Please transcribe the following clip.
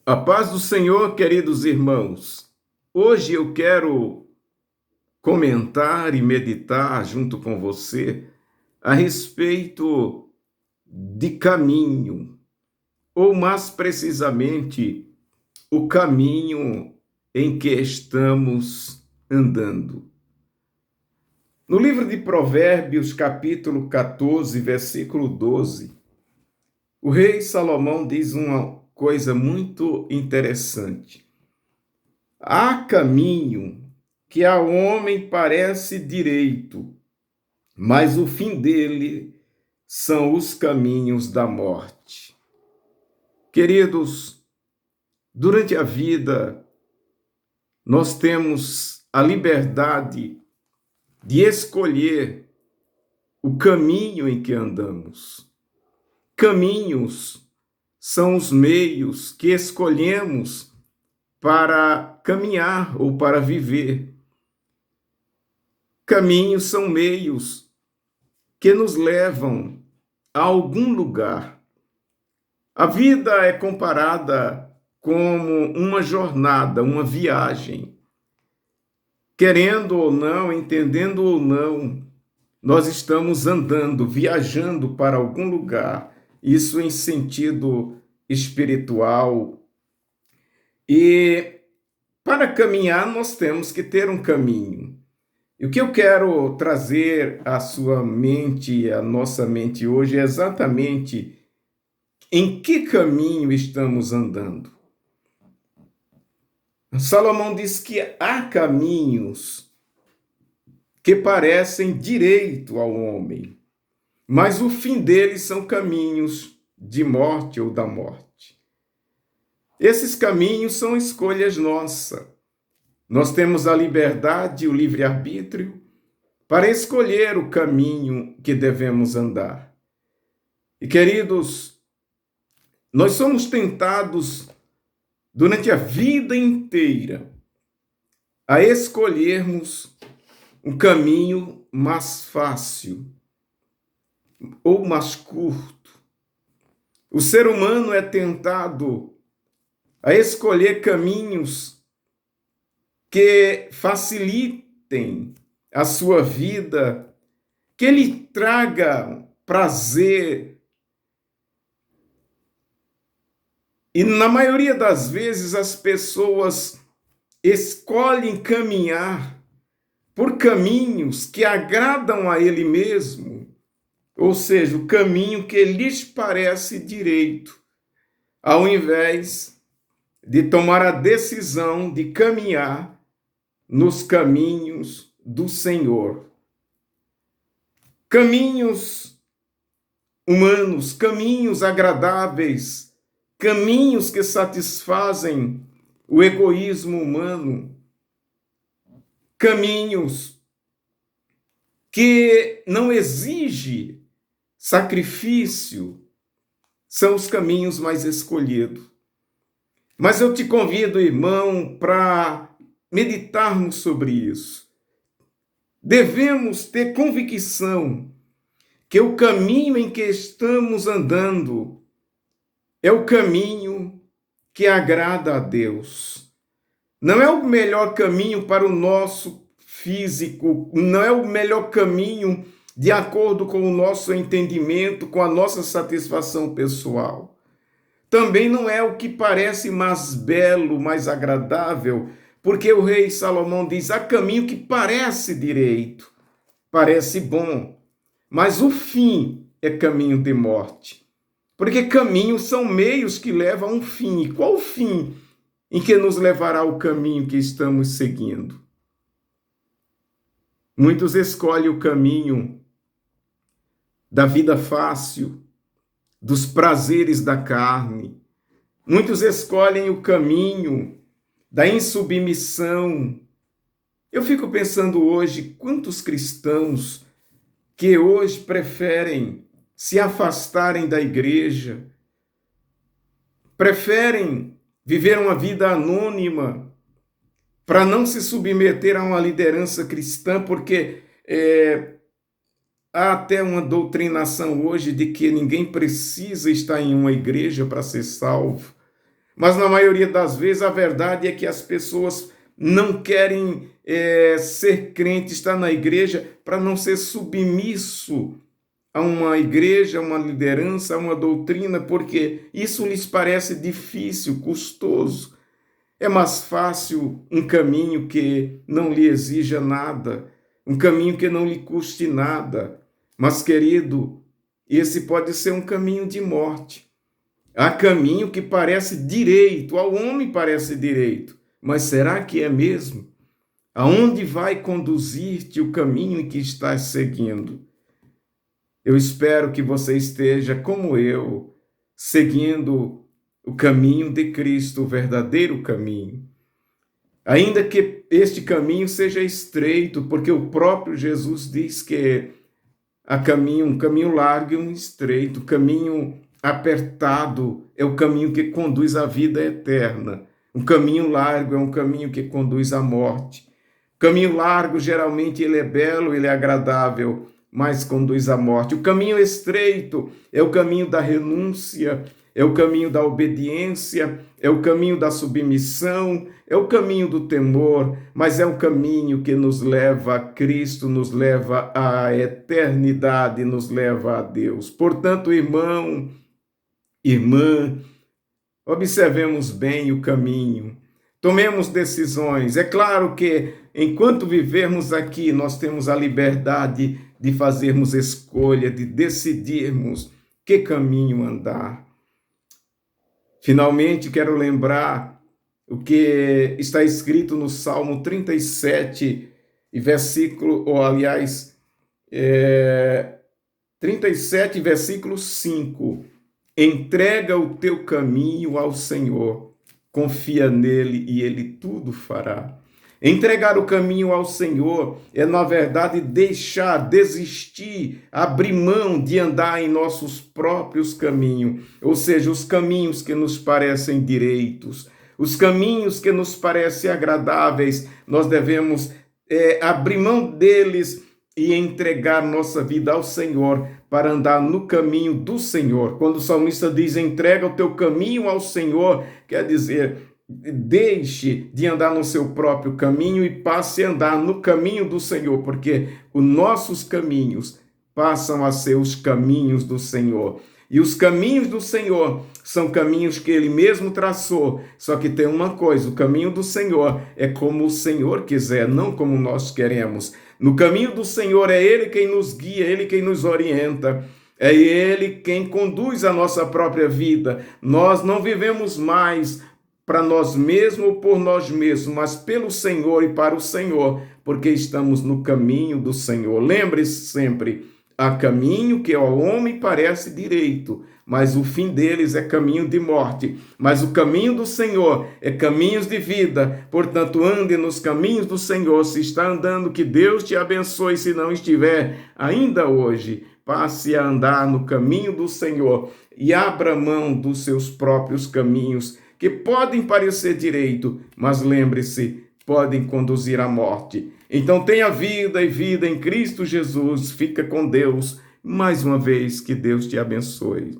A paz do Senhor, queridos irmãos. Hoje eu quero comentar e meditar junto com você a respeito de caminho, ou mais precisamente, o caminho em que estamos andando. No livro de Provérbios, capítulo 14, versículo 12, o rei Salomão diz uma coisa muito interessante. Há caminho que ao homem parece direito, mas o fim dele são os caminhos da morte. Queridos, durante a vida, nós temos a liberdade de escolher o caminho em que andamos. Caminhos são os meios que escolhemos para caminhar ou para viver. Caminhos são meios que nos levam a algum lugar. A vida é comparada como uma jornada, uma viagem. Querendo ou não, entendendo ou não, nós estamos andando, viajando para algum lugar, isso em sentido espiritual. E para caminhar, nós temos que ter um caminho. E o que eu quero trazer à sua mente, à nossa mente hoje, é exatamente em que caminho estamos andando. Salomão diz que há caminhos que parecem direito ao homem, mas o fim deles são caminhos de morte ou da morte. Esses caminhos são escolhas nossas. Nós temos a liberdade e o livre-arbítrio para escolher o caminho que devemos andar. E, queridos, nós somos tentados durante a vida inteira a escolhermos um caminho mais fácil ou mais curto. O ser humano é tentado a escolher caminhos que facilitem a sua vida, que lhe traga prazer. E na maioria das vezes as pessoas escolhem caminhar por caminhos que agradam a ele mesmo, ou seja, o caminho que lhes parece direito, ao invés de tomar a decisão de caminhar nos caminhos do Senhor. Caminhos humanos, caminhos agradáveis, caminhos que satisfazem o egoísmo humano, caminhos que não exigem sacrifício, são os caminhos mais escolhidos. Mas eu te convido, irmão, para meditarmos sobre isso. Devemos ter convicção que o caminho em que estamos andando é o caminho que agrada a Deus. Não é o melhor caminho para o nosso físico, não é o melhor caminho de acordo com o nosso entendimento, com a nossa satisfação pessoal. Também não é o que parece mais belo, mais agradável, porque o rei Salomão diz: há caminho que parece direito, parece bom, mas o fim é caminho de morte. Porque caminhos são meios que levam a um fim. E qual o fim em que nos levará o caminho que estamos seguindo? Muitos escolhem o caminho da vida fácil, dos prazeres da carne. Muitos escolhem o caminho da insubmissão. Eu fico pensando hoje, quantos cristãos que hoje preferem se afastarem da igreja, preferem viver uma vida anônima para não se submeter a uma liderança cristã, porque há até uma doutrinação hoje de que ninguém precisa estar em uma igreja para ser salvo. Mas na maioria das vezes a verdade é que as pessoas não querem ser crente, estar na igreja, para não ser submisso a uma igreja, a uma liderança, a uma doutrina, porque isso lhes parece difícil, custoso. É mais fácil um caminho que não lhe exija nada, um caminho que não lhe custe nada. Mas, querido, esse pode ser um caminho de morte. Há caminho que parece direito, ao homem parece direito, mas será que é mesmo? Aonde vai conduzir-te o caminho em que estás seguindo? Eu espero que você esteja, como eu, seguindo o caminho de Cristo, o verdadeiro caminho. Ainda que este caminho seja estreito, porque o próprio Jesus diz que há um caminho largo e um estreito, caminho apertado é o caminho que conduz à vida eterna. Um caminho largo é um caminho que conduz à morte. O caminho largo, geralmente, ele é belo, ele é agradável, mas conduz à morte. O caminho estreito é o caminho da renúncia, é o caminho da obediência, é o caminho da submissão, é o caminho do temor, mas é o caminho que nos leva a Cristo, nos leva à eternidade, nos leva a Deus. Portanto, irmão, irmã, observemos bem o caminho, tomemos decisões. É claro que, enquanto vivermos aqui, nós temos a liberdade de fazermos escolha, de decidirmos que caminho andar. Finalmente, quero lembrar o que está escrito no Salmo 37, versículo, 37, versículo 5. Entrega o teu caminho ao Senhor, confia nele e ele tudo fará. Entregar o caminho ao Senhor é, na verdade, desistir, abrir mão de andar em nossos próprios caminhos, ou seja, os caminhos que nos parecem direitos, os caminhos que nos parecem agradáveis, nós devemos abrir mão deles e entregar nossa vida ao Senhor para andar no caminho do Senhor. Quando o salmista diz, entrega o teu caminho ao Senhor, quer dizer, deixe de andar no seu próprio caminho e passe a andar no caminho do Senhor, porque os nossos caminhos passam a ser os caminhos do Senhor. E os caminhos do Senhor são caminhos que Ele mesmo traçou. Só que tem uma coisa, o caminho do Senhor é como o Senhor quiser, não como nós queremos. No caminho do Senhor é Ele quem nos guia, Ele quem nos orienta. É Ele quem conduz a nossa própria vida. Nós não vivemos mais para nós mesmos ou por nós mesmos, mas pelo Senhor e para o Senhor, porque estamos no caminho do Senhor. Lembre-se sempre, há caminho que ao homem parece direito, mas o fim deles é caminho de morte. Mas o caminho do Senhor é caminhos de vida. Portanto, ande nos caminhos do Senhor. Se está andando, que Deus te abençoe. Se não estiver, ainda hoje, passe a andar no caminho do Senhor e abra mão dos seus próprios caminhos, que podem parecer direito, mas lembre-se, podem conduzir à morte. Então tenha vida e vida em Cristo Jesus. Fica com Deus. Mais uma vez, que Deus te abençoe.